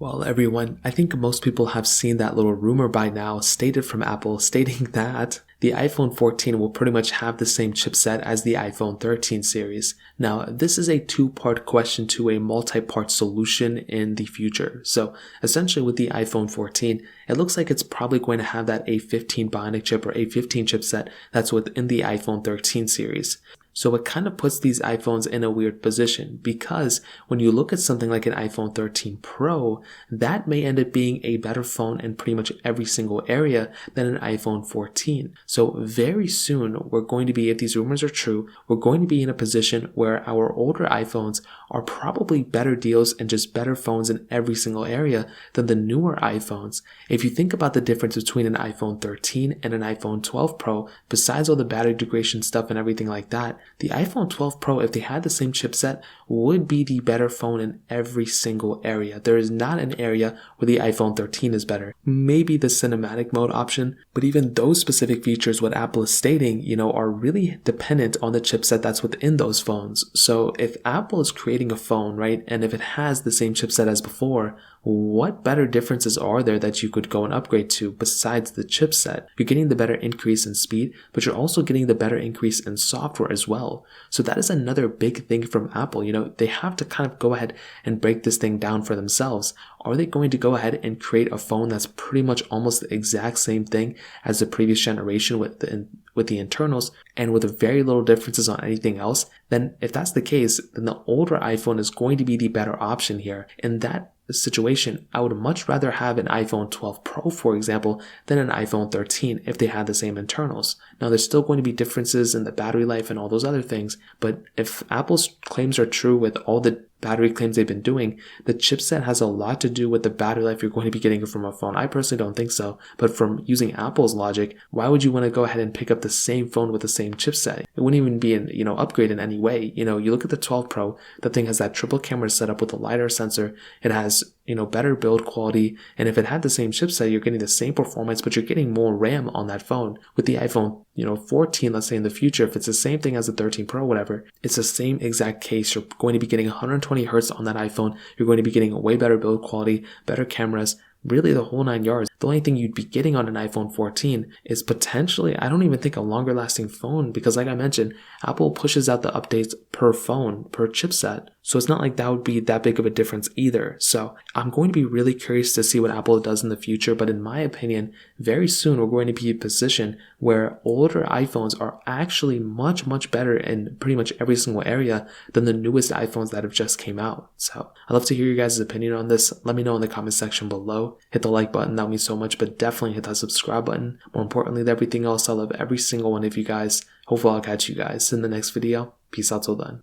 Well, everyone, I think most people have seen that little rumor by now stated from Apple stating that the iPhone 14 will pretty much have the same chipset as the iPhone 13 series. Now, this is a two-part question to a multi-part solution in the future. So, essentially with the iPhone 14, it looks like it's probably going to have that A15 Bionic chip or A15 chipset that's within the iPhone 13 series. So it kind of puts these iPhones in a weird position because when you look at something like an iPhone 13 Pro, that may end up being a better phone in pretty much every single area than an iPhone 14. So very soon we're going to be, if these rumors are true, we're going to be in a position where our older iPhones are probably better deals and just better phones in every single area than the newer iPhones. If you think about the difference between an iPhone 13 and an iPhone 12 Pro, besides all the battery degradation stuff and everything like that, the iPhone 12 Pro, if they had the same chipset, would be the better phone in every single area. There is not an area where the iPhone 13 is better. Maybe the cinematic mode option, but even those specific features, what Apple is stating, are really dependent on the chipset that's within those phones. So if Apple is creating a phone, right, and if it has the same chipset as before, what better differences are there that you could go and upgrade to besides the chipset? You're getting the better increase in speed, but you're also getting the better increase in software as well. So that is another big thing from Apple. They have to kind of go ahead and break this thing down for themselves. Are they going to go ahead and create a phone that's pretty much almost the exact same thing as the previous generation with the internals and with very little differences on anything else? Then if that's the case, then the older iPhone is going to be the better option here. In that situation, I would much rather have an iPhone 12 Pro, for example, than an iPhone 13 if they had the same internals. Now, there's still going to be differences in the battery life and all those other things, but if Apple's claims are true with all the battery claims they've been doing, the chipset has a lot to do with the battery life you're going to be getting from a phone. I personally don't think so, but from using Apple's logic, why would you want to go ahead and pick up the same phone with the same chipset? It wouldn't even be an upgrade in any way. You look at the 12 Pro, the thing has that triple camera setup with a LiDAR sensor. It has better build quality, and if it had the same chipset, you're getting the same performance, but you're getting more RAM on that phone. With the iPhone 14, let's say in the future, if it's the same thing as the 13 Pro, whatever, it's the same exact case. You're going to be getting 120 hertz on that iPhone. You're going to be getting a way better build quality, better cameras, really the whole 9 yards. The only thing you'd be getting on an iPhone 14 is potentially, I don't even think, a longer lasting phone, because like I mentioned, Apple pushes out the updates per phone, per chipset. So it's not like that would be that big of a difference either. So I'm going to be really curious to see what Apple does in the future. But in my opinion, very soon we're going to be in a position where older iPhones are actually much, much better in pretty much every single area than the newest iPhones that have just came out. So I'd love to hear your guys' opinion on this. Let me know in the comment section below. Hit the like button, that would mean so much, but definitely hit that subscribe button. More importantly than everything else, I love every single one of you guys. Hopefully I'll catch you guys in the next video. Peace out till then.